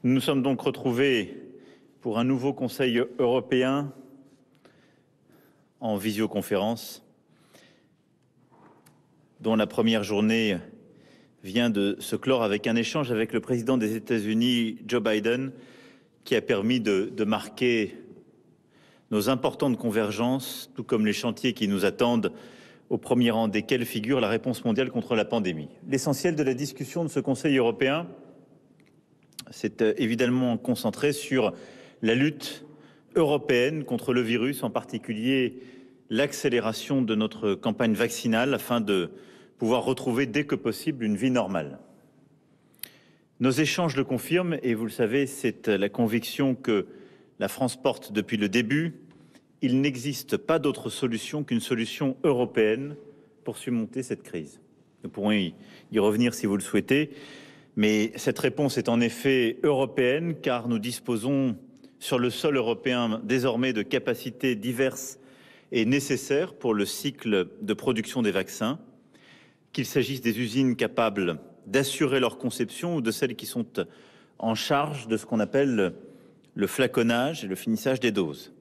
Nous nous sommes donc retrouvés pour un nouveau Conseil européen en visioconférence, dont la première journée vient de se clore avec un échange avec le président des États-Unis, Joe Biden, qui a permis de marquer nos importantes convergences, tout comme les chantiers qui nous attendent, au premier rang desquels figure la réponse mondiale contre la pandémie. L'essentiel de la discussion de ce Conseil européen s'est évidemment concentré sur la lutte européenne contre le virus, en particulier l'accélération de notre campagne vaccinale afin de pouvoir retrouver dès que possible une vie normale. Nos échanges le confirment et vous le savez, c'est la conviction que la France porte depuis le début. Il n'existe pas d'autre solution qu'une solution européenne pour surmonter cette crise. Nous pourrons y revenir si vous le souhaitez, mais cette réponse est en effet européenne car nous disposons sur le sol européen désormais de capacités diverses et nécessaires pour le cycle de production des vaccins, qu'il s'agisse des usines capables d'assurer leur conception ou de celles qui sont en charge de ce qu'on appelle le flaconnage et le finissage des doses.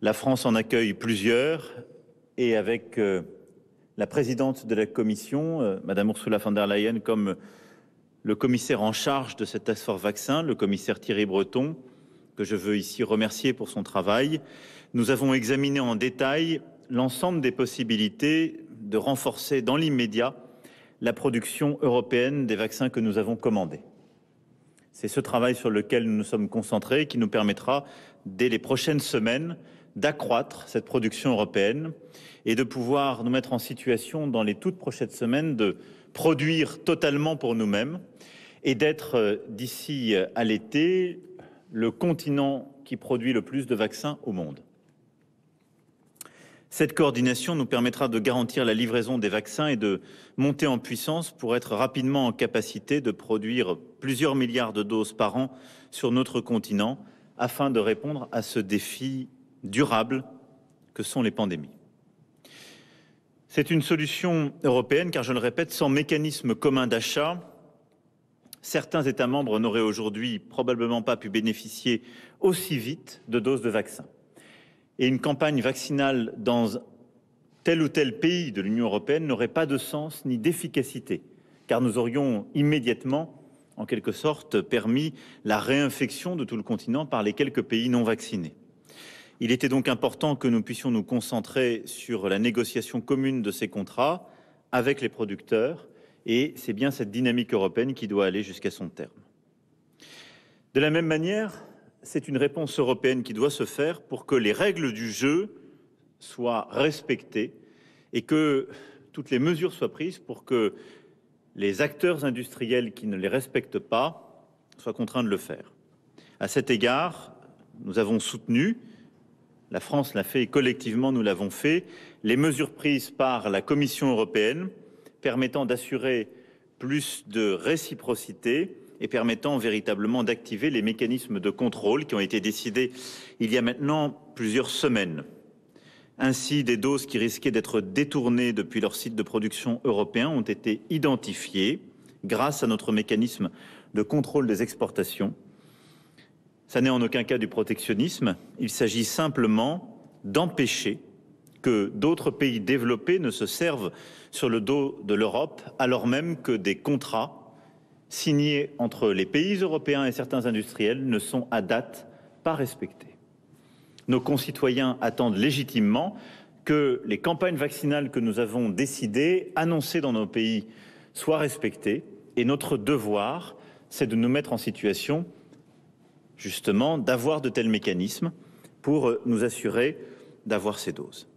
La France en accueille plusieurs et avec la présidente de la Commission, Madame Ursula von der Leyen, comme le commissaire en charge de cet task force vaccin, le commissaire Thierry Breton, que je veux ici remercier pour son travail, nous avons examiné en détail l'ensemble des possibilités de renforcer dans l'immédiat la production européenne des vaccins que nous avons commandés. C'est ce travail sur lequel nous nous sommes concentrés qui nous permettra, dès les prochaines semaines, d'accroître cette production européenne et de pouvoir nous mettre en situation, dans les toutes prochaines semaines, de produire totalement pour nous-mêmes et d'être, d'ici à l'été, le continent qui produit le plus de vaccins au monde. Cette coordination nous permettra de garantir la livraison des vaccins et de monter en puissance pour être rapidement en capacité de produire plusieurs milliards de doses par an sur notre continent afin de répondre à ce défi durable que sont les pandémies. C'est une solution européenne car, je le répète, sans mécanisme commun d'achat, certains États membres n'auraient aujourd'hui probablement pas pu bénéficier aussi vite de doses de vaccins. Et une campagne vaccinale dans tel ou tel pays de l'Union européenne n'aurait pas de sens ni d'efficacité, car nous aurions immédiatement, en quelque sorte, permis la réinfection de tout le continent par les quelques pays non vaccinés. Il était donc important que nous puissions nous concentrer sur la négociation commune de ces contrats avec les producteurs, et c'est bien cette dynamique européenne qui doit aller jusqu'à son terme. De la même manière, c'est une réponse européenne qui doit se faire pour que les règles du jeu soient respectées et que toutes les mesures soient prises pour que les acteurs industriels qui ne les respectent pas soient contraints de le faire. À cet égard, nous avons soutenu, la France l'a fait et collectivement nous l'avons fait, les mesures prises par la Commission européenne permettant d'assurer plus de réciprocité et permettant véritablement d'activer les mécanismes de contrôle qui ont été décidés il y a maintenant plusieurs semaines. Ainsi, des doses qui risquaient d'être détournées depuis leur site de production européen ont été identifiées grâce à notre mécanisme de contrôle des exportations. Ça n'est en aucun cas du protectionnisme, il s'agit simplement d'empêcher que d'autres pays développés ne se servent sur le dos de l'Europe, alors même que des contrats signés entre les pays européens et certains industriels ne sont à date pas respectés. Nos concitoyens attendent légitimement que les campagnes vaccinales que nous avons décidées, annoncées dans nos pays, soient respectées. Et notre devoir, c'est de nous mettre en situation, justement, d'avoir de tels mécanismes pour nous assurer d'avoir ces doses.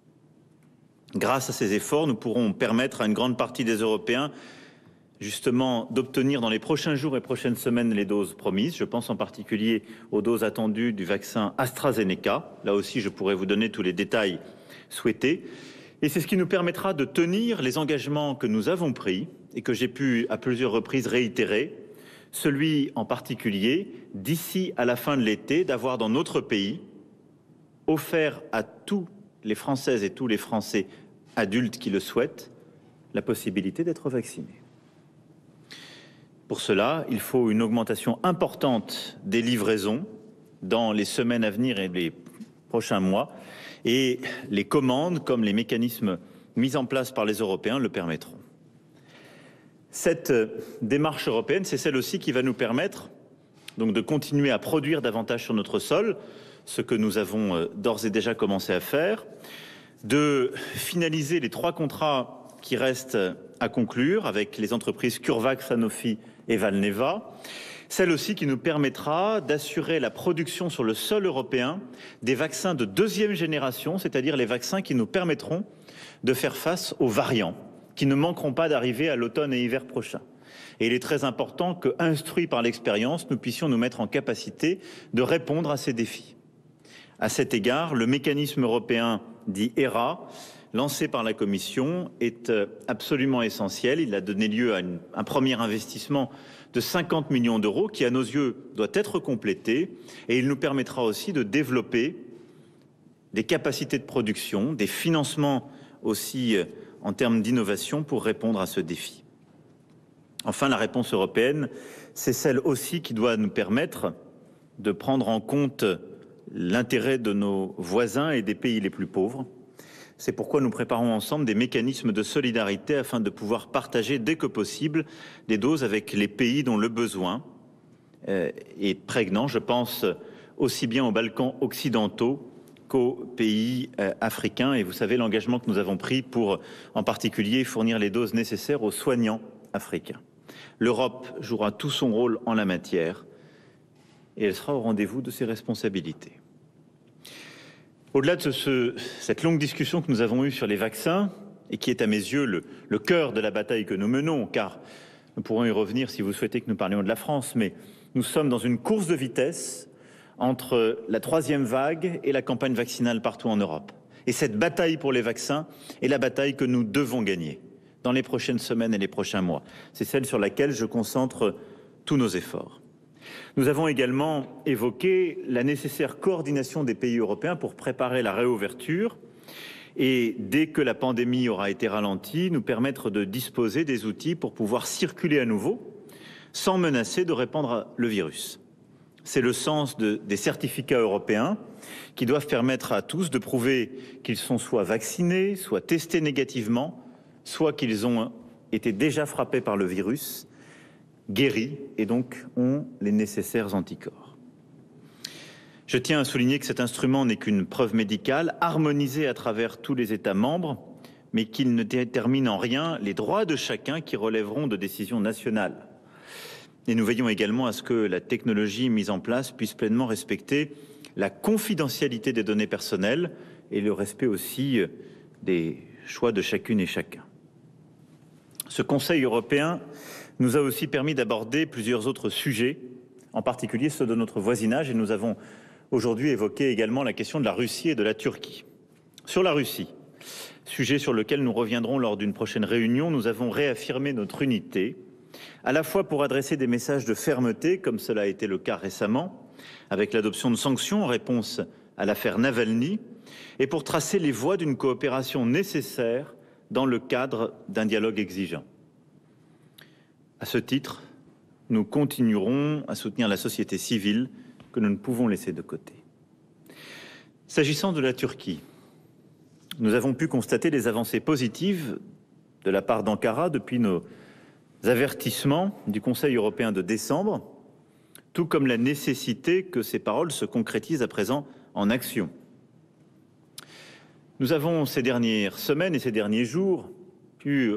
Grâce à ces efforts, nous pourrons permettre à une grande partie des Européens justement d'obtenir dans les prochains jours et prochaines semaines les doses promises. Je pense en particulier aux doses attendues du vaccin AstraZeneca. Là aussi, je pourrais vous donner tous les détails souhaités. Et c'est ce qui nous permettra de tenir les engagements que nous avons pris et que j'ai pu à plusieurs reprises réitérer. Celui en particulier, d'ici à la fin de l'été, d'avoir dans notre pays offert à tous les Françaises et tous les Français adultes qui le souhaitent la possibilité d'être vaccinés. Pour cela, il faut une augmentation importante des livraisons dans les semaines à venir et les prochains mois. Et les commandes, comme les mécanismes mis en place par les Européens, le permettront. Cette démarche européenne, c'est celle aussi qui va nous permettre donc de continuer à produire davantage sur notre sol, ce que nous avons d'ores et déjà commencé à faire, de finaliser les 3 contrats qui restent à conclure avec les entreprises CureVac, Sanofi et Valneva, celle aussi qui nous permettra d'assurer la production sur le sol européen des vaccins de 2e génération, c'est-à-dire les vaccins qui nous permettront de faire face aux variants, qui ne manqueront pas d'arriver à l'automne et hiver prochain. Et il est très important que, instruits par l'expérience, nous puissions nous mettre en capacité de répondre à ces défis. À cet égard, le mécanisme européen dit HERA, lancé par la Commission, est absolument essentiel. Il a donné lieu à un premier investissement de 50 millions d'euros qui, à nos yeux, doit être complété. Et il nous permettra aussi de développer des capacités de production, des financements aussi en termes d'innovation pour répondre à ce défi. Enfin, la réponse européenne, c'est celle aussi qui doit nous permettre de prendre en compte l'intérêt de nos voisins et des pays les plus pauvres. C'est pourquoi nous préparons ensemble des mécanismes de solidarité afin de pouvoir partager dès que possible des doses avec les pays dont le besoin est prégnant. Je pense aussi bien aux Balkans occidentaux qu'aux pays africains. Et vous savez l'engagement que nous avons pris pour, en particulier, fournir les doses nécessaires aux soignants africains. L'Europe jouera tout son rôle en la matière et elle sera au rendez-vous de ses responsabilités. Au-delà de cette longue discussion que nous avons eue sur les vaccins, et qui est à mes yeux le cœur de la bataille que nous menons, car nous pourrons y revenir si vous souhaitez que nous parlions de la France, mais nous sommes dans une course de vitesse entre la 3e vague et la campagne vaccinale partout en Europe. Et cette bataille pour les vaccins est la bataille que nous devons gagner dans les prochaines semaines et les prochains mois. C'est celle sur laquelle je concentre tous nos efforts. Nous avons également évoqué la nécessaire coordination des pays européens pour préparer la réouverture et, dès que la pandémie aura été ralentie, nous permettre de disposer des outils pour pouvoir circuler à nouveau sans menacer de répandre le virus. C'est le sens des certificats européens qui doivent permettre à tous de prouver qu'ils sont soit vaccinés, soit testés négativement, soit qu'ils ont été déjà frappés par le virus, guéris et donc ont les nécessaires anticorps. Je tiens à souligner que cet instrument n'est qu'une preuve médicale harmonisée à travers tous les États membres, mais qu'il ne détermine en rien les droits de chacun qui relèveront de décisions nationales. Et nous veillons également à ce que la technologie mise en place puisse pleinement respecter la confidentialité des données personnelles et le respect aussi des choix de chacune et chacun. Ce Conseil européen nous a aussi permis d'aborder plusieurs autres sujets, en particulier ceux de notre voisinage, et nous avons aujourd'hui évoqué également la question de la Russie et de la Turquie. Sur la Russie, sujet sur lequel nous reviendrons lors d'une prochaine réunion, nous avons réaffirmé notre unité, à la fois pour adresser des messages de fermeté, comme cela a été le cas récemment, avec l'adoption de sanctions en réponse à l'affaire Navalny, et pour tracer les voies d'une coopération nécessaire dans le cadre d'un dialogue exigeant. À ce titre, nous continuerons à soutenir la société civile que nous ne pouvons laisser de côté. S'agissant de la Turquie, nous avons pu constater des avancées positives de la part d'Ankara depuis nos avertissements du Conseil européen de décembre, tout comme la nécessité que ces paroles se concrétisent à présent en action. Nous avons ces dernières semaines et ces derniers jours pu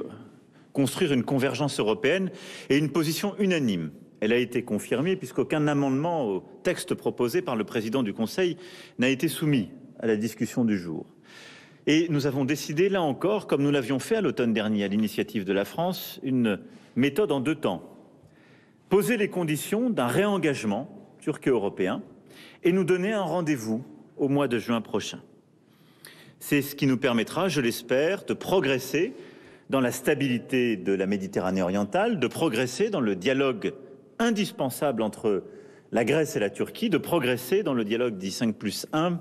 construire une convergence européenne et une position unanime. Elle a été confirmée puisqu'aucun amendement au texte proposé par le président du Conseil n'a été soumis à la discussion du jour. Et nous avons décidé, là encore, comme nous l'avions fait à l'automne dernier à l'initiative de la France, une méthode en 2 temps. Poser les conditions d'un réengagement turco-européen et nous donner un rendez-vous au mois de juin prochain. C'est ce qui nous permettra, je l'espère, de progresser dans la stabilité de la Méditerranée orientale, de progresser dans le dialogue indispensable entre la Grèce et la Turquie, de progresser dans le dialogue dit 5+1,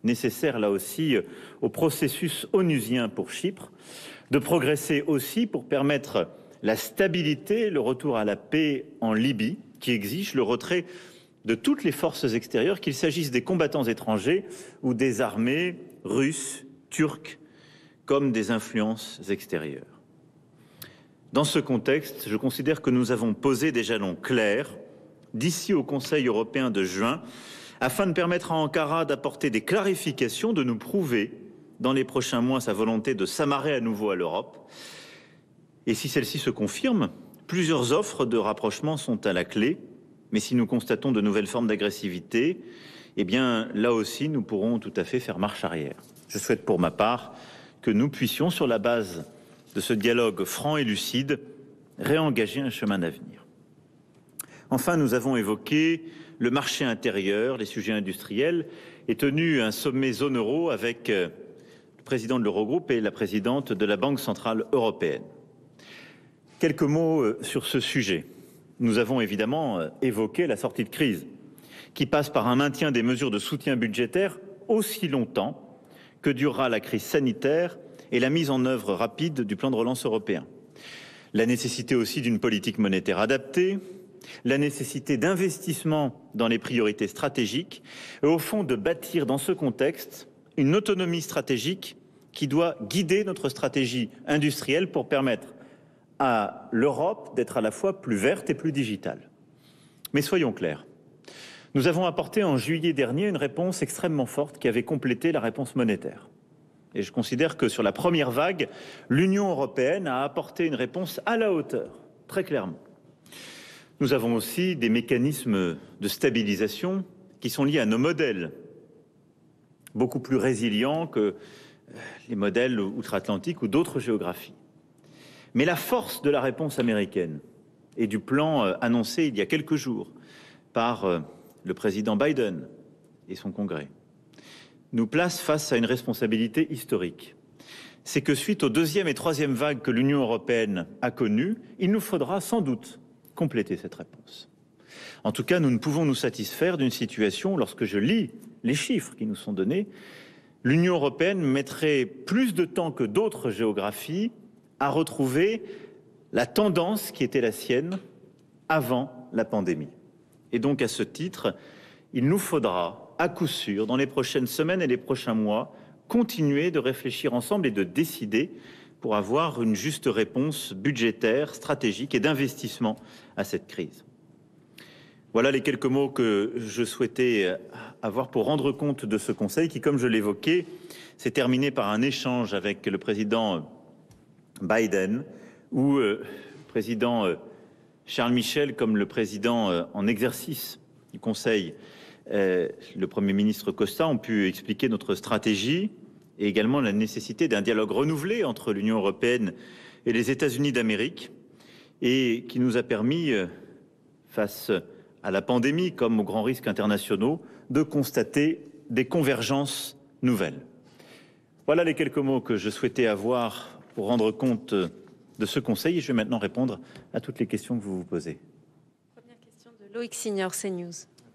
nécessaire là aussi au processus onusien pour Chypre, de progresser aussi pour permettre la stabilité, le retour à la paix en Libye, qui exige le retrait de toutes les forces extérieures, qu'il s'agisse des combattants étrangers ou des armées russes, turques, comme des influences extérieures. Dans ce contexte, je considère que nous avons posé des jalons clairs d'ici au Conseil européen de juin, afin de permettre à Ankara d'apporter des clarifications, de nous prouver dans les prochains mois sa volonté de s'amarrer à nouveau à l'Europe. Et si celle-ci se confirme, plusieurs offres de rapprochement sont à la clé. Mais si nous constatons de nouvelles formes d'agressivité, eh bien là aussi nous pourrons tout à fait faire marche arrière. Je souhaite pour ma part que nous puissions, sur la base de ce dialogue franc et lucide, réengager un chemin d'avenir. Enfin, nous avons évoqué le marché intérieur, les sujets industriels, et tenu un sommet zone euro avec le président de l'Eurogroupe et la présidente de la Banque centrale européenne. Quelques mots sur ce sujet. Nous avons évidemment évoqué la sortie de crise, qui passe par un maintien des mesures de soutien budgétaire aussi longtemps que durera la crise sanitaire et la mise en œuvre rapide du plan de relance européen. La nécessité aussi d'une politique monétaire adaptée, la nécessité d'investissement dans les priorités stratégiques et au fond de bâtir dans ce contexte une autonomie stratégique qui doit guider notre stratégie industrielle pour permettre à l'Europe d'être à la fois plus verte et plus digitale. Mais soyons clairs, nous avons apporté en juillet dernier une réponse extrêmement forte qui avait complété la réponse monétaire. Et je considère que sur la première vague, l'Union européenne a apporté une réponse à la hauteur, très clairement. Nous avons aussi des mécanismes de stabilisation qui sont liés à nos modèles, beaucoup plus résilients que les modèles outre-Atlantique ou d'autres géographies. Mais la force de la réponse américaine et du plan annoncé il y a quelques jours par le président Biden et son Congrès nous place face à une responsabilité historique. C'est que suite aux deuxième et troisième vagues que l'Union européenne a connues, il nous faudra sans doute compléter cette réponse. En tout cas, nous ne pouvons nous satisfaire d'une situation, lorsque je lis les chiffres qui nous sont donnés, l'Union européenne mettrait plus de temps que d'autres géographies à retrouver la tendance qui était la sienne avant la pandémie. Et donc, à ce titre, il nous faudra, à coup sûr, dans les prochaines semaines et les prochains mois, continuer de réfléchir ensemble et de décider pour avoir une juste réponse budgétaire, stratégique et d'investissement à cette crise. Voilà les quelques mots que je souhaitais avoir pour rendre compte de ce Conseil qui, comme je l'évoquais, s'est terminé par un échange avec le président Biden, où le président Charles Michel, comme le président en exercice du Conseil, le Premier ministre Costa, ont pu expliquer notre stratégie et également la nécessité d'un dialogue renouvelé entre l'Union européenne et les États-Unis d'Amérique, et qui nous a permis, face à la pandémie comme aux grands risques internationaux, de constater des convergences nouvelles. Voilà les quelques mots que je souhaitais avoir pour rendre compte de ce Conseil, et je vais maintenant répondre à toutes les questions que vous vous posez. Première question de Loïc Signor, CNews.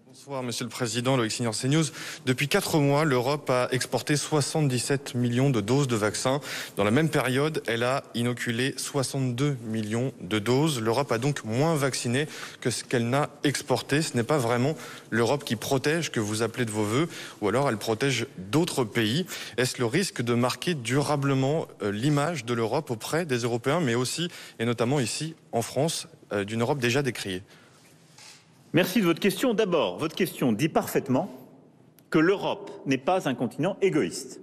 Bonsoir Monsieur le Président, Loïc Signor, CNews. Depuis 4 mois, l'Europe a exporté 77 millions de doses de vaccins. Dans la même période, elle a inoculé 62 millions de doses. L'Europe a donc moins vacciné que ce qu'elle n'a exporté. Ce n'est pas vraiment l'Europe qui protège, que vous appelez de vos voeux, ou alors elle protège d'autres pays. Est-ce le risque de marquer durablement l'image de l'Europe auprès des Européens, mais aussi, et notamment ici en France, d'une Europe déjà décriée ? Merci de votre question. D'abord, votre question dit parfaitement que l'Europe n'est pas un continent égoïste.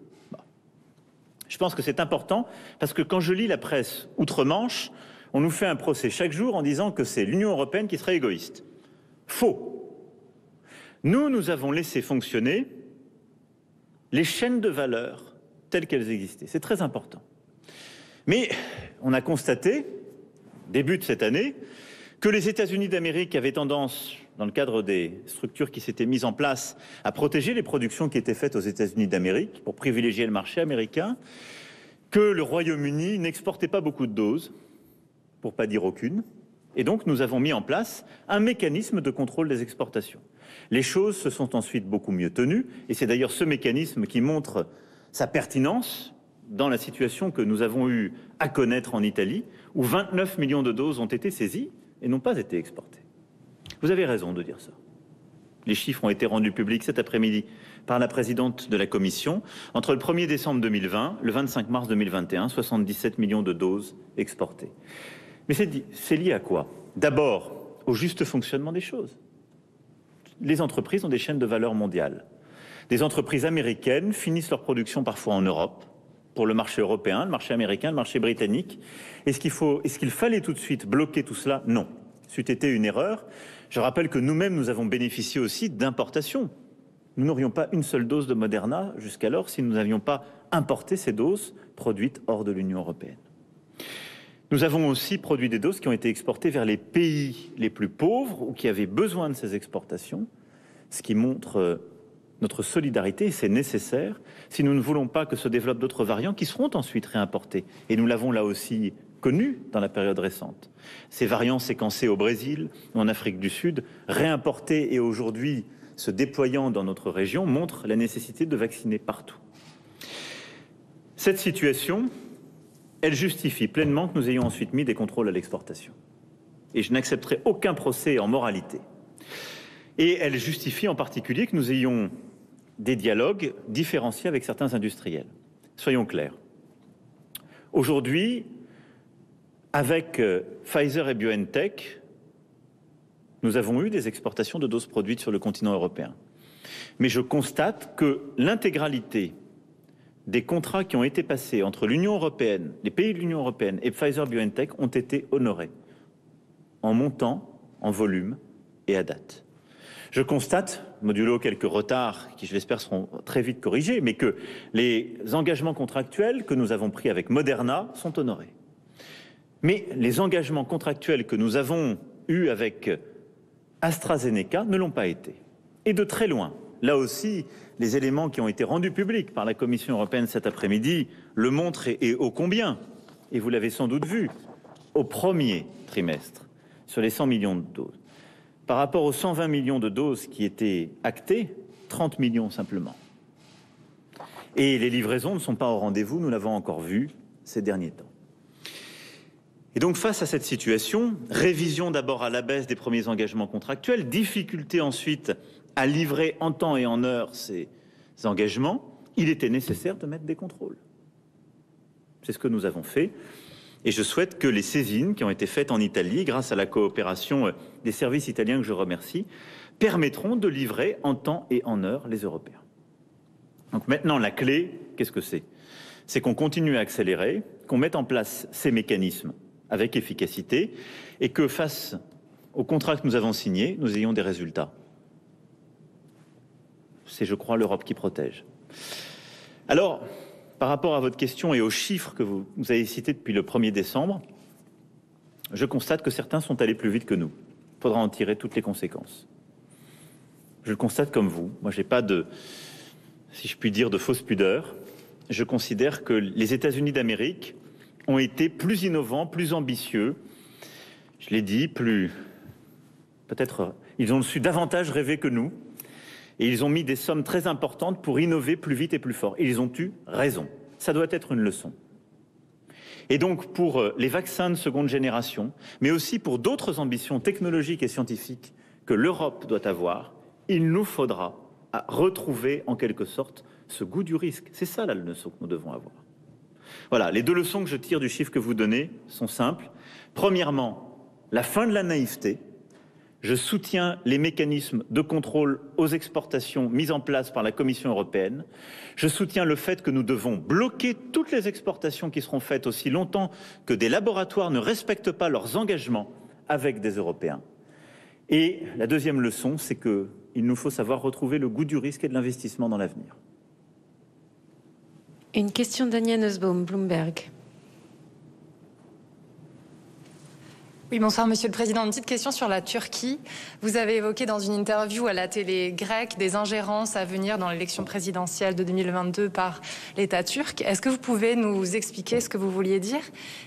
Je pense que c'est important parce que quand je lis la presse outre-Manche, on nous fait un procès chaque jour en disant que c'est l'Union européenne qui serait égoïste. Faux. Nous avons laissé fonctionner les chaînes de valeur telles qu'elles existaient. C'est très important. Mais on a constaté, début de cette année, que les États-Unis d'Amérique avaient tendance, dans le cadre des structures qui s'étaient mises en place, à protéger les productions qui étaient faites aux États-Unis d'Amérique pour privilégier le marché américain, que le Royaume-Uni n'exportait pas beaucoup de doses, pour pas dire aucune, et donc nous avons mis en place un mécanisme de contrôle des exportations. Les choses se sont ensuite beaucoup mieux tenues, et c'est d'ailleurs ce mécanisme qui montre sa pertinence dans la situation que nous avons eu à connaître en Italie, où 29 millions de doses ont été saisies et n'ont pas été exportées. Vous avez raison de dire ça. Les chiffres ont été rendus publics cet après-midi par la présidente de la Commission. Entre le 1er décembre 2020 et le 25 mars 2021, 77 millions de doses exportées. Mais c'est lié à quoi? D'abord, au juste fonctionnement des choses. Les entreprises ont des chaînes de valeur mondiales. Des entreprises américaines finissent leur production parfois en Europe, pour le marché européen, le marché américain, le marché britannique. Est-ce qu'il fallait tout de suite bloquer tout cela? Non. C'eût été une erreur. Je rappelle que nous-mêmes, nous avons bénéficié aussi d'importations. Nous n'aurions pas une seule dose de Moderna jusqu'alors si nous n'avions pas importé ces doses produites hors de l'Union européenne. Nous avons aussi produit des doses qui ont été exportées vers les pays les plus pauvres ou qui avaient besoin de ces exportations, ce qui montre notre solidarité, et c'est nécessaire si nous ne voulons pas que se développent d'autres variants qui seront ensuite réimportés. Et nous l'avons là aussi connu dans la période récente. Ces variants séquencés au Brésil ou en Afrique du Sud, réimportés et aujourd'hui se déployant dans notre région, montrent la nécessité de vacciner partout. Cette situation, elle justifie pleinement que nous ayons ensuite mis des contrôles à l'exportation. Et je n'accepterai aucun procès en moralité. Et elle justifie en particulier que nous ayons des dialogues différenciés avec certains industriels. Soyons clairs. Aujourd'hui, avec Pfizer et BioNTech, nous avons eu des exportations de doses produites sur le continent européen. Mais je constate que l'intégralité des contrats qui ont été passés entre l'Union européenne, les pays de l'Union européenne et Pfizer-BioNTech ont été honorés en montant, en volume et à date. Je constate, modulo quelques retards qui, je l'espère, seront très vite corrigés, mais que les engagements contractuels que nous avons pris avec Moderna sont honorés. Mais les engagements contractuels que nous avons eus avec AstraZeneca ne l'ont pas été. Et de très loin. Là aussi, les éléments qui ont été rendus publics par la Commission européenne cet après-midi le montrent et ô combien, et vous l'avez sans doute vu, au premier trimestre, sur les 100 millions de doses. Par rapport aux 120 millions de doses qui étaient actées, 30 millions simplement. Et les livraisons ne sont pas au rendez-vous, nous l'avons encore vu ces derniers temps. Et donc face à cette situation, révision d'abord à la baisse des premiers engagements contractuels, difficulté ensuite à livrer en temps et en heure ces engagements, il était nécessaire de mettre des contrôles. C'est ce que nous avons fait. Et je souhaite que les saisines qui ont été faites en Italie, grâce à la coopération des services italiens que je remercie, permettront de livrer en temps et en heure les Européens. Donc maintenant, la clé, qu'est-ce que c'est? C'est qu'on continue à accélérer, qu'on mette en place ces mécanismes avec efficacité et que face au contrat que nous avons signé, nous ayons des résultats. C'est, je crois, l'Europe qui protège. Alors, par rapport à votre question et aux chiffres que vous avez cités depuis le 1er décembre, je constate que certains sont allés plus vite que nous. Il faudra en tirer toutes les conséquences. Je le constate comme vous. Moi, je n'ai pas de, si je puis dire, de fausse pudeur. Je considère que les États-Unis d'Amérique ont été plus innovants, plus ambitieux. Je l'ai dit, peut-être, ils ont su davantage rêver que nous. Et ils ont mis des sommes très importantes pour innover plus vite et plus fort. Et ils ont eu raison. Ça doit être une leçon. Et donc, pour les vaccins de seconde génération, mais aussi pour d'autres ambitions technologiques et scientifiques que l'Europe doit avoir, il nous faudra retrouver en quelque sorte ce goût du risque. C'est ça la leçon que nous devons avoir. Voilà, les deux leçons que je tire du chiffre que vous donnez sont simples. Premièrement, la fin de la naïveté. Je soutiens les mécanismes de contrôle aux exportations mis en place par la Commission européenne. Je soutiens le fait que nous devons bloquer toutes les exportations qui seront faites aussi longtemps que des laboratoires ne respectent pas leurs engagements avec des Européens. Et la deuxième leçon, c'est qu'il nous faut savoir retrouver le goût du risque et de l'investissement dans l'avenir. Une question d'Ania Nussbaum, Bloomberg. Oui, bonsoir Monsieur le Président. Une petite question sur la Turquie. Vous avez évoqué dans une interview à la télé grecque des ingérences à venir dans l'élection présidentielle de 2022 par l'État turc. Est-ce que vous pouvez nous expliquer ce que vous vouliez dire?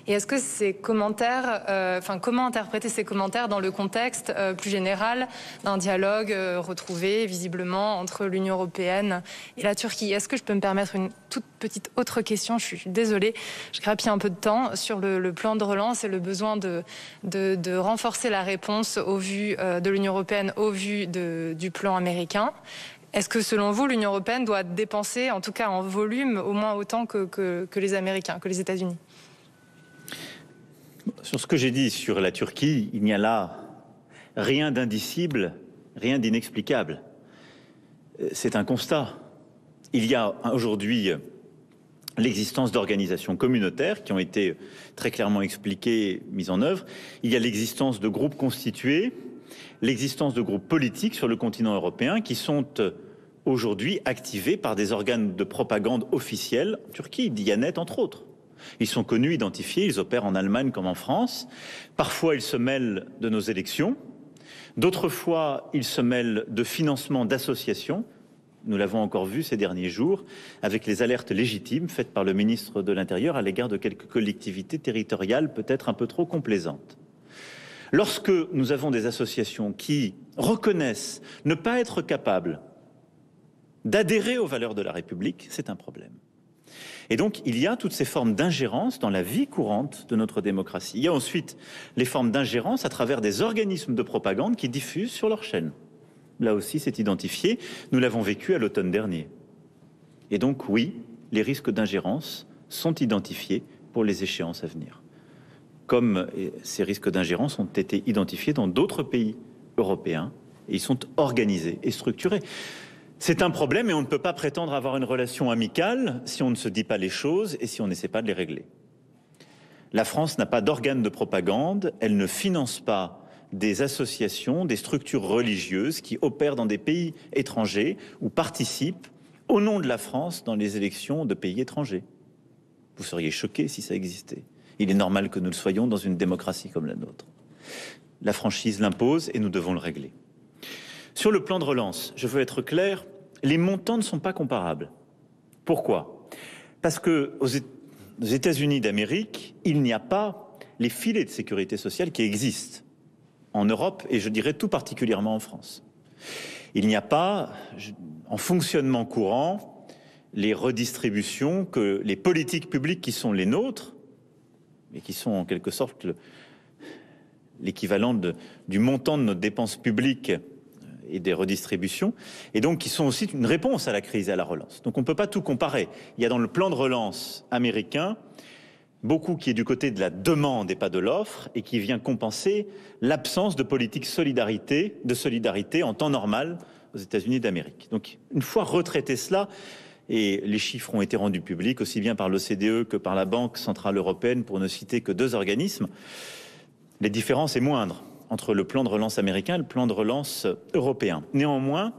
Et est-ce que ces commentaires, comment interpréter ces commentaires dans le contexte plus général d'un dialogue retrouvé visiblement entre l'Union européenne et la Turquie? Est-ce que je peux me permettre une toute petite autre question? Je suis désolée, je grappille un peu de temps sur le plan de relance et le besoin de renforcer la réponse au vu de l'Union européenne au vu du plan américain. Est-ce que selon vous, l'Union européenne doit dépenser, en tout cas en volume, au moins autant que les Américains, que les États-Unis? Sur ce que j'ai dit sur la Turquie, il n'y a là rien d'indicible, rien d'inexplicable. C'est un constat. Il y a aujourd'hui l'existence d'organisations communautaires qui ont été très clairement expliquées, mises en œuvre. Il y a l'existence de groupes constitués, l'existence de groupes politiques sur le continent européen qui sont aujourd'hui activés par des organes de propagande officiels en Turquie, Diyanet entre autres. Ils sont connus, identifiés, ils opèrent en Allemagne comme en France. Parfois, ils se mêlent de nos élections. D'autres fois, ils se mêlent de financement d'associations. Nous l'avons encore vu ces derniers jours avec les alertes légitimes faites par le ministre de l'Intérieur à l'égard de quelques collectivités territoriales peut-être un peu trop complaisantes. Lorsque nous avons des associations qui reconnaissent ne pas être capables d'adhérer aux valeurs de la République, c'est un problème. Et donc, il y a toutes ces formes d'ingérence dans la vie courante de notre démocratie. Il y a ensuite les formes d'ingérence à travers des organismes de propagande qui diffusent sur leur chaîne. Là aussi, c'est identifié. Nous l'avons vécu à l'automne dernier. Et donc, oui, les risques d'ingérence sont identifiés pour les échéances à venir. Comme ces risques d'ingérence ont été identifiés dans d'autres pays européens, et ils sont organisés et structurés. C'est un problème et on ne peut pas prétendre avoir une relation amicale si on ne se dit pas les choses et si on n'essaie pas de les régler. La France n'a pas d'organe de propagande, elle ne finance pas des associations, des structures religieuses qui opèrent dans des pays étrangers ou participent au nom de la France dans les élections de pays étrangers. Vous seriez choqués si ça existait. Il est normal que nous le soyons dans une démocratie comme la nôtre. La franchise l'impose et nous devons le régler. Sur le plan de relance, je veux être clair, les montants ne sont pas comparables. Pourquoi? Parce qu'aux États-Unis d'Amérique, il n'y a pas les filets de sécurité sociale qui existent en Europe et je dirais tout particulièrement en France. Il n'y a pas, en fonctionnement courant, les redistributions que les politiques publiques qui sont les nôtres, et qui sont en quelque sorte l'équivalent du montant de nos dépenses publiques et des redistributions, et donc qui sont aussi une réponse à la crise et à la relance. Donc on ne peut pas tout comparer. Il y a dans le plan de relance américain beaucoup qui est du côté de la demande et pas de l'offre, et qui vient compenser l'absence de politique de solidarité en temps normal aux États-Unis d'Amérique. Donc une fois retraité cela, et les chiffres ont été rendus publics aussi bien par l'OCDE que par la Banque Centrale Européenne, pour ne citer que deux organismes, la différence est moindre entre le plan de relance américain et le plan de relance européen. Néanmoins,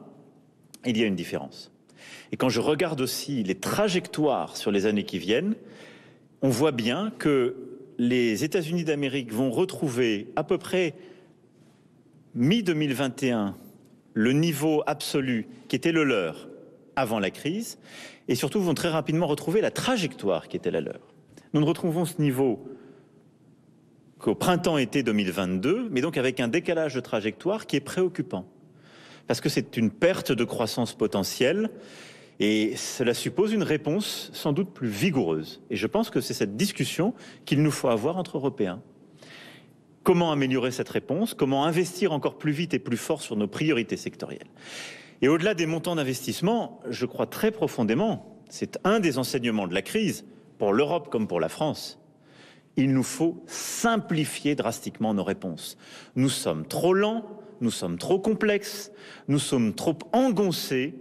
il y a une différence. Et quand je regarde aussi les trajectoires sur les années qui viennent, on voit bien que les États-Unis d'Amérique vont retrouver à peu près mi-2021 le niveau absolu qui était le leur avant la crise, et surtout vont très rapidement retrouver la trajectoire qui était la leur. Nous ne retrouvons ce niveau qu'au printemps-été 2022, mais donc avec un décalage de trajectoire qui est préoccupant. Parce que c'est une perte de croissance potentielle et cela suppose une réponse sans doute plus vigoureuse. Et je pense que c'est cette discussion qu'il nous faut avoir entre Européens. Comment améliorer cette réponse? Comment investir encore plus vite et plus fort sur nos priorités sectorielles? Et au-delà des montants d'investissement, je crois très profondément, c'est un des enseignements de la crise, pour l'Europe comme pour la France, il nous faut simplifier drastiquement nos réponses. Nous sommes trop lents, nous sommes trop complexes, nous sommes trop engoncés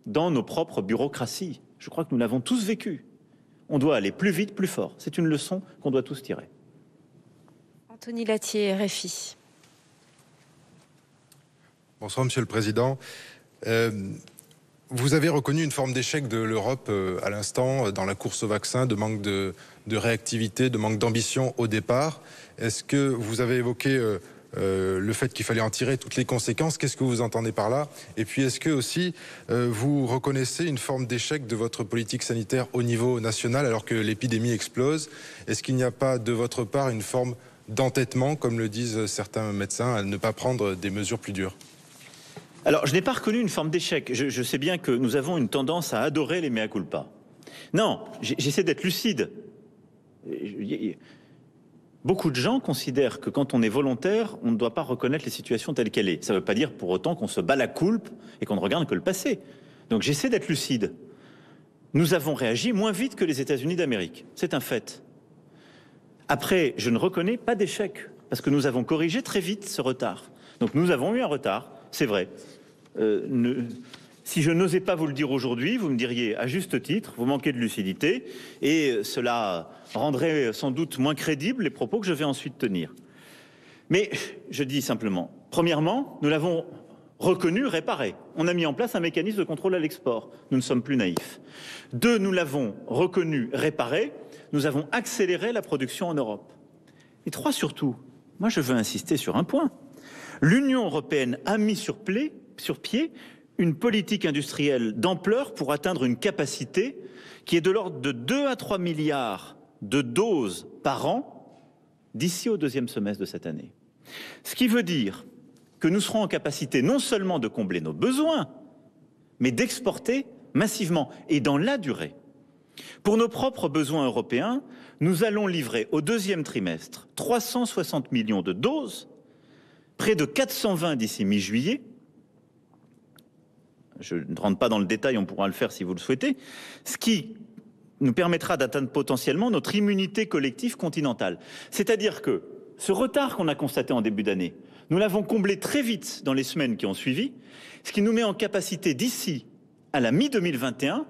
dans nos propres bureaucraties. Je crois que nous l'avons tous vécu. On doit aller plus vite, plus fort. C'est une leçon qu'on doit tous tirer. Anthony Lattier, RFI. Bonsoir, Monsieur le Président. Vous avez reconnu une forme d'échec de l'Europe à l'instant dans la course au vaccin, de manque de réactivité, de manque d'ambition au départ. Est-ce que vous avez évoqué le fait qu'il fallait en tirer toutes les conséquences? Qu'est-ce que vous entendez par là? Et puis est-ce que aussi vous reconnaissez une forme d'échec de votre politique sanitaire au niveau national alors que l'épidémie explose? Est-ce qu'il n'y a pas de votre part une forme d'entêtement, comme le disent certains médecins, à ne pas prendre des mesures plus dures? Alors, je n'ai pas reconnu une forme d'échec. Je sais bien que nous avons une tendance à adorer les mea culpa. Non, j'essaie d'être lucide. Beaucoup de gens considèrent que quand on est volontaire, on ne doit pas reconnaître les situations telles qu'elles sont. Ça ne veut pas dire pour autant qu'on se bat la coulpe et qu'on ne regarde que le passé. Donc j'essaie d'être lucide. Nous avons réagi moins vite que les États-Unis d'Amérique. C'est un fait. Après, je ne reconnais pas d'échec, parce que nous avons corrigé très vite ce retard. Donc nous avons eu un retard, c'est vrai. Si je n'osais pas vous le dire aujourd'hui, vous me diriez à juste titre, vous manquez de lucidité, et cela rendrait sans doute moins crédibles les propos que je vais ensuite tenir. Mais je dis simplement, premièrement, nous l'avons reconnu, réparé. On a mis en place un mécanisme de contrôle à l'export. Nous ne sommes plus naïfs. Deux, nous l'avons reconnu, réparé. Nous avons accéléré la production en Europe. Et trois, surtout, moi je veux insister sur un point. L'Union européenne a mis sur pied une politique industrielle d'ampleur pour atteindre une capacité qui est de l'ordre de 2 à 3 milliards de doses par an d'ici au deuxième semestre de cette année. Ce qui veut dire que nous serons en capacité non seulement de combler nos besoins, mais d'exporter massivement et dans la durée. Pour nos propres besoins européens, nous allons livrer au deuxième trimestre 360 millions de doses, près de 420 d'ici mi-juillet. Je ne rentre pas dans le détail, on pourra le faire si vous le souhaitez, ce qui nous permettra d'atteindre potentiellement notre immunité collective continentale. C'est-à-dire que ce retard qu'on a constaté en début d'année, nous l'avons comblé très vite dans les semaines qui ont suivi, ce qui nous met en capacité d'ici à la mi-2021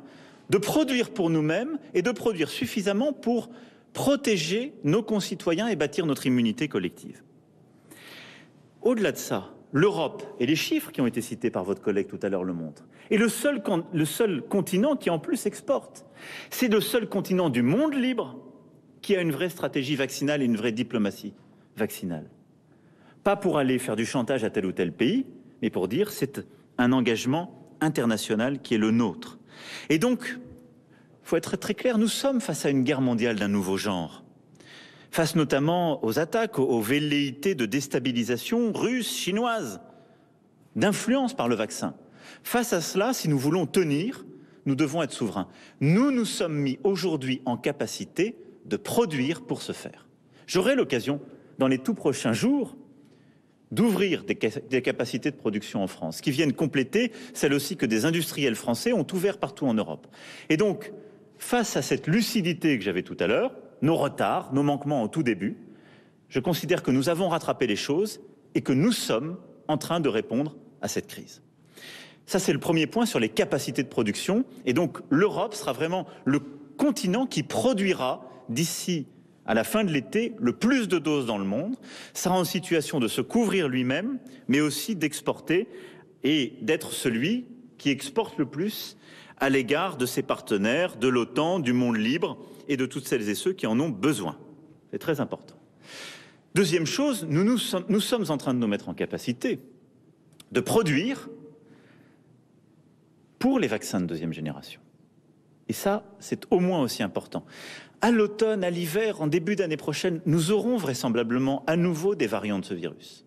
de produire pour nous-mêmes et de produire suffisamment pour protéger nos concitoyens et bâtir notre immunité collective. Au-delà de ça, l'Europe, et les chiffres qui ont été cités par votre collègue tout à l'heure le montrent, est le seul continent qui en plus exporte. C'est le seul continent du monde libre qui a une vraie stratégie vaccinale et une vraie diplomatie vaccinale. Pas pour aller faire du chantage à tel ou tel pays, mais pour dire c'est un engagement international qui est le nôtre. Et donc, il faut être très clair, nous sommes face à une guerre mondiale d'un nouveau genre. Face notamment aux attaques, aux velléités de déstabilisation russes, chinoises, d'influence par le vaccin. Face à cela, si nous voulons tenir, nous devons être souverains. Nous nous sommes mis aujourd'hui en capacité de produire pour ce faire. J'aurai l'occasion, dans les tout prochains jours, d'ouvrir des capacités de production en France, qui viennent compléter celles aussi que des industriels français ont ouvert partout en Europe. Et donc, face à cette lucidité que j'avais tout à l'heure, nos retards, nos manquements au tout début, je considère que nous avons rattrapé les choses et que nous sommes en train de répondre à cette crise. Ça, c'est le premier point sur les capacités de production. Et donc, l'Europe sera vraiment le continent qui produira d'ici à la fin de l'été le plus de doses dans le monde, sera en situation de se couvrir lui-même, mais aussi d'exporter et d'être celui qui exporte le plus à l'égard de ses partenaires, de l'OTAN, du monde libre et de toutes celles et ceux qui en ont besoin. C'est très important. Deuxième chose, nous sommes en train de nous mettre en capacité de produire pour les vaccins de deuxième génération. Et ça, c'est au moins aussi important. À l'automne, à l'hiver, en début d'année prochaine, nous aurons vraisemblablement à nouveau des variants de ce virus.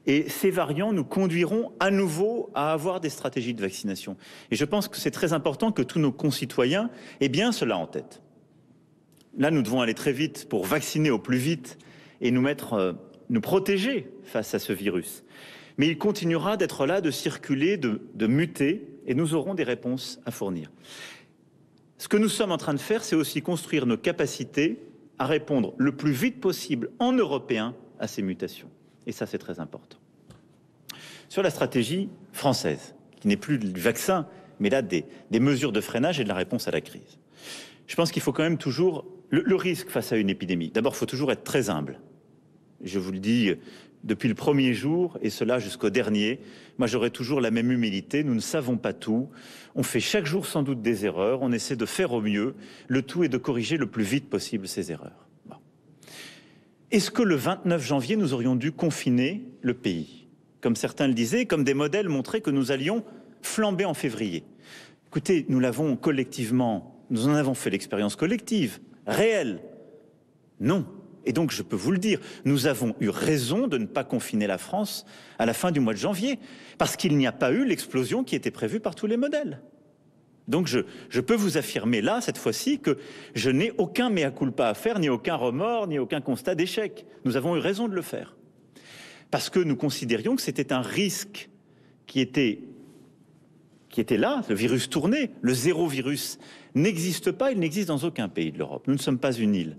Et ces variants nous conduiront à nouveau à avoir des stratégies de vaccination. Et je pense que c'est très important que tous nos concitoyens aient bien cela en tête. Là, nous devons aller très vite pour vacciner au plus vite et nous protéger face à ce virus. Mais il continuera d'être là, de circuler, de muter, et nous aurons des réponses à fournir. Ce que nous sommes en train de faire, c'est aussi construire nos capacités à répondre le plus vite possible en européen à ces mutations. Et ça, c'est très important. Sur la stratégie française, qui n'est plus du vaccin, mais là des mesures de freinage et de la réponse à la crise. Je pense qu'il faut quand même toujours... Le risque face à une épidémie, d'abord, il faut toujours être très humble. Je vous le dis depuis le premier jour, et cela jusqu'au dernier, moi j'aurai toujours la même humilité. Nous ne savons pas tout. On fait chaque jour sans doute des erreurs. On essaie de faire au mieux. Le tout est de corriger le plus vite possible ces erreurs. Bon. Est-ce que le 29 janvier, nous aurions dû confiner le pays? Comme certains le disaient, comme des modèles montraient que nous allions flamber en février. Écoutez, nous l'avons collectivement, nous en avons fait l'expérience collective, réelle. Non. Et donc, je peux vous le dire, nous avons eu raison de ne pas confiner la France à la fin du mois de janvier, parce qu'il n'y a pas eu l'explosion qui était prévue par tous les modèles. Donc, je peux vous affirmer là, cette fois-ci, que je n'ai aucun mea culpa à faire, ni aucun remords, ni aucun constat d'échec. Nous avons eu raison de le faire. Parce que nous considérions que c'était un risque qui était là, le virus tournait, le zéro virus n'existe pas, il n'existe dans aucun pays de l'Europe. Nous ne sommes pas une île.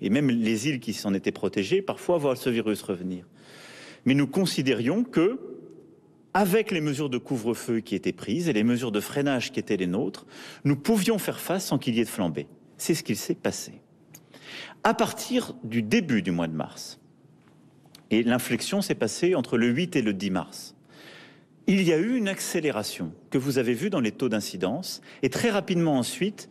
Et même les îles qui s'en étaient protégées, parfois voient ce virus revenir. Mais nous considérions que, avec les mesures de couvre-feu qui étaient prises et les mesures de freinage qui étaient les nôtres, nous pouvions faire face sans qu'il y ait de flambée. C'est ce qu'il s'est passé. À partir du début du mois de mars, et l'inflexion s'est passée entre le 8 et le 10 mars, il y a eu une accélération que vous avez vue dans les taux d'incidence, et très rapidement ensuite,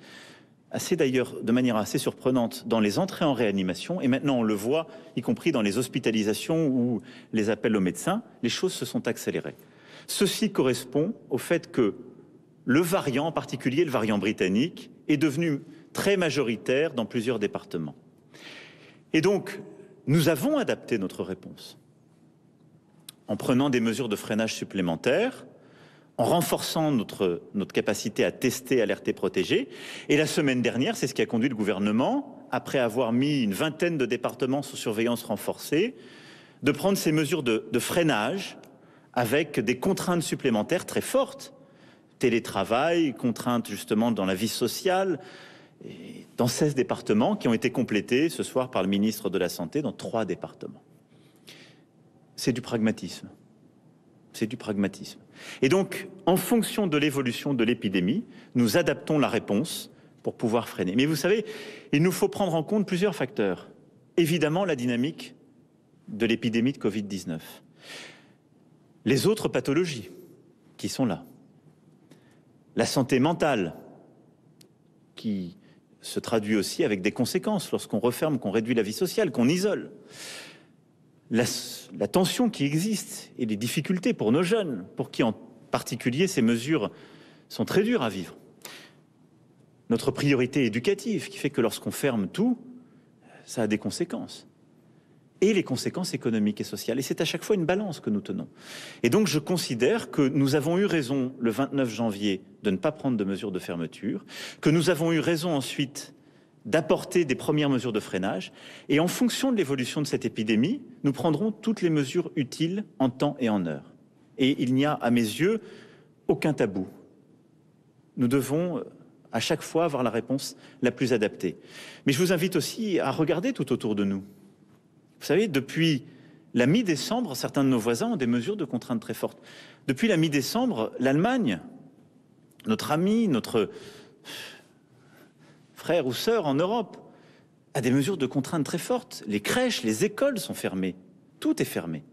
de manière assez surprenante, dans les entrées en réanimation, et maintenant on le voit, y compris dans les hospitalisations ou les appels aux médecins, les choses se sont accélérées. Ceci correspond au fait que le variant, en particulier le variant britannique, est devenu très majoritaire dans plusieurs départements. Et donc, nous avons adapté notre réponse en prenant des mesures de freinage supplémentaires, en renforçant notre capacité à tester, alerter, protéger. Et la semaine dernière, c'est ce qui a conduit le gouvernement, après avoir mis une vingtaine de départements sous surveillance renforcée, de prendre ces mesures de freinage avec des contraintes supplémentaires très fortes. Télétravail, contraintes justement dans la vie sociale, et dans 16 départements qui ont été complétés ce soir par le ministre de la Santé dans 3 départements. C'est du pragmatisme. C'est du pragmatisme. Et donc, en fonction de l'évolution de l'épidémie, nous adaptons la réponse pour pouvoir freiner. Mais vous savez, il nous faut prendre en compte plusieurs facteurs. Évidemment, la dynamique de l'épidémie de Covid-19. Les autres pathologies qui sont là. La santé mentale, qui se traduit aussi avec des conséquences lorsqu'on referme, qu'on réduit la vie sociale, qu'on isole. La tension qui existe et les difficultés pour nos jeunes, pour qui en particulier ces mesures sont très dures à vivre. Notre priorité éducative qui fait que lorsqu'on ferme tout, ça a des conséquences. Et les conséquences économiques et sociales. Et c'est à chaque fois une balance que nous tenons. Et donc je considère que nous avons eu raison le 29 janvier de ne pas prendre de mesures de fermeture, que nous avons eu raison ensuite d'apporter des premières mesures de freinage. Et en fonction de l'évolution de cette épidémie, nous prendrons toutes les mesures utiles en temps et en heure. Et il n'y a, à mes yeux, aucun tabou. Nous devons, à chaque fois, avoir la réponse la plus adaptée. Mais je vous invite aussi à regarder tout autour de nous. Vous savez, depuis la mi-décembre, certains de nos voisins ont des mesures de contrainte très fortes. Depuis la mi-décembre, l'Allemagne, notre ami, notre frère ou sœur en Europe, a des mesures de contrainte très fortes. Les crèches, les écoles sont fermées. Tout est fermé.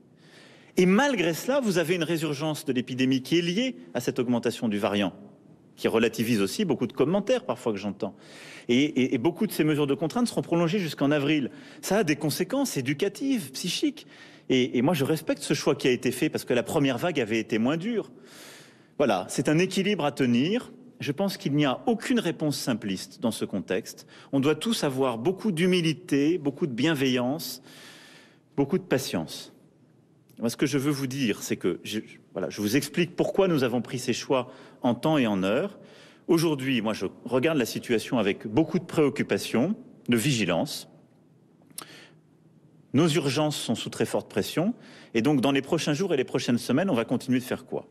Et malgré cela, vous avez une résurgence de l'épidémie qui est liée à cette augmentation du variant, qui relativise aussi beaucoup de commentaires parfois que j'entends. Et beaucoup de ces mesures de contrainte seront prolongées jusqu'en avril. Ça a des conséquences éducatives, psychiques. Et moi, je respecte ce choix qui a été fait parce que la première vague avait été moins dure. Voilà, c'est un équilibre à tenir. Je pense qu'il n'y a aucune réponse simpliste dans ce contexte. On doit tous avoir beaucoup d'humilité, beaucoup de bienveillance, beaucoup de patience. Moi, ce que je veux vous dire, c'est que je vous explique pourquoi nous avons pris ces choix en temps et en heure. Aujourd'hui, moi, je regarde la situation avec beaucoup de préoccupation, de vigilance. Nos urgences sont sous très forte pression. Et donc, dans les prochains jours et les prochaines semaines, on va continuer de faire quoi ?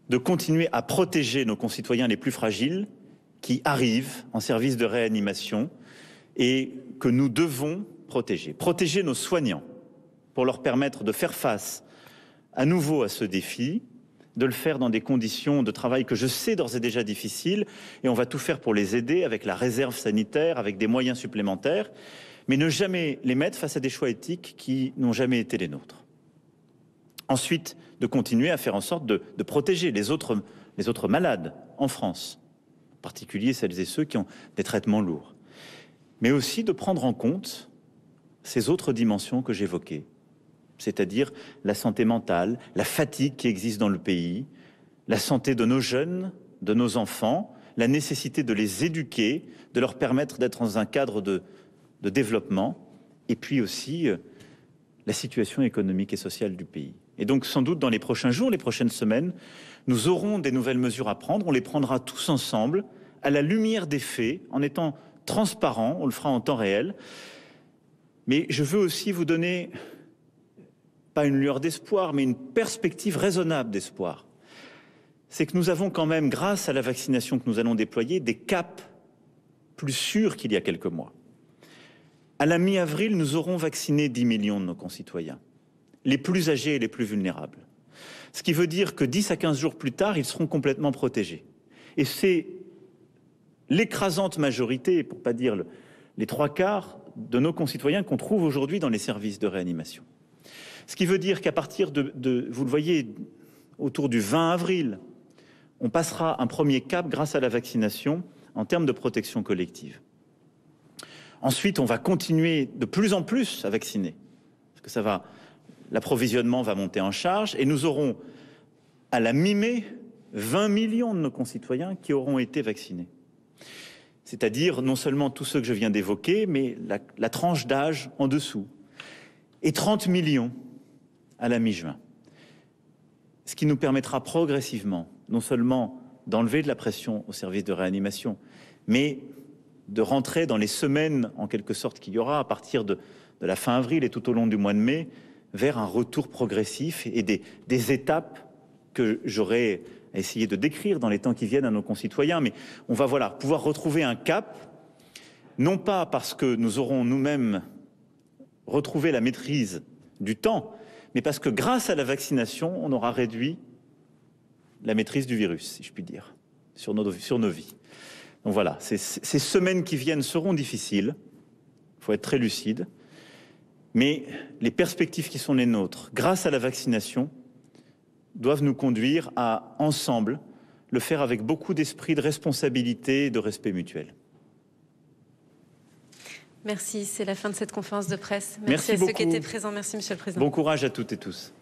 De continuer à protéger nos concitoyens les plus fragiles qui arrivent en service de réanimation et que nous devons protéger. Protéger nos soignants pour leur permettre de faire face à nouveau à ce défi, de le faire dans des conditions de travail que je sais d'ores et déjà difficiles, et on va tout faire pour les aider avec la réserve sanitaire, avec des moyens supplémentaires. mais ne jamais les mettre face à des choix éthiques qui n'ont jamais été les nôtres. Ensuite, de continuer à faire en sorte de protéger les autres malades en France, en particulier celles et ceux qui ont des traitements lourds, mais aussi de prendre en compte ces autres dimensions que j'évoquais, c'est-à-dire la santé mentale, la fatigue qui existe dans le pays, la santé de nos jeunes, de nos enfants, la nécessité de les éduquer, de leur permettre d'être dans un cadre de développement, et puis aussi la situation économique et sociale du pays. Et donc sans doute dans les prochains jours, les prochaines semaines, nous aurons des nouvelles mesures à prendre, on les prendra tous ensemble, à la lumière des faits, en étant transparents, on le fera en temps réel. Mais je veux aussi vous donner, pas une lueur d'espoir, mais une perspective raisonnable d'espoir. C'est que nous avons quand même, grâce à la vaccination que nous allons déployer, des caps plus sûrs qu'il y a quelques mois. À la mi-avril, nous aurons vacciné 10 millions de nos concitoyens, les plus âgés et les plus vulnérables. Ce qui veut dire que 10 à 15 jours plus tard, ils seront complètement protégés. Et c'est l'écrasante majorité, pour ne pas dire les 3/4 de nos concitoyens qu'on trouve aujourd'hui dans les services de réanimation. Ce qui veut dire qu'à partir vous le voyez, autour du 20 avril, on passera un premier cap grâce à la vaccination en termes de protection collective. Ensuite, on va continuer de plus en plus à vacciner, parce que l'approvisionnement va monter en charge, et nous aurons à la mi-mai 20 millions de nos concitoyens qui auront été vaccinés. C'est-à-dire non seulement tous ceux que je viens d'évoquer, mais la tranche d'âge en dessous. Et 30 millions à la mi-juin. Ce qui nous permettra progressivement, non seulement d'enlever de la pression au service de réanimation, mais de rentrer dans les semaines, en quelque sorte, qu'il y aura à partir de la fin avril et tout au long du mois de mai, vers un retour progressif et des étapes que j'aurai à essayer de décrire dans les temps qui viennent à nos concitoyens. Mais on va pouvoir retrouver un cap, non pas parce que nous aurons nous-mêmes retrouvé la maîtrise du temps, mais parce que grâce à la vaccination, on aura réduit la maîtrise du virus, si je puis dire, sur nos vies. Donc voilà, ces semaines qui viennent seront difficiles, il faut être très lucide, mais les perspectives qui sont les nôtres, grâce à la vaccination, doivent nous conduire à, ensemble, le faire avec beaucoup d'esprit de responsabilité et de respect mutuel. Merci, c'est la fin de cette conférence de presse. Merci à beaucoup. ceux qui étaient présents. Merci, Monsieur le Président. Bon courage à toutes et tous.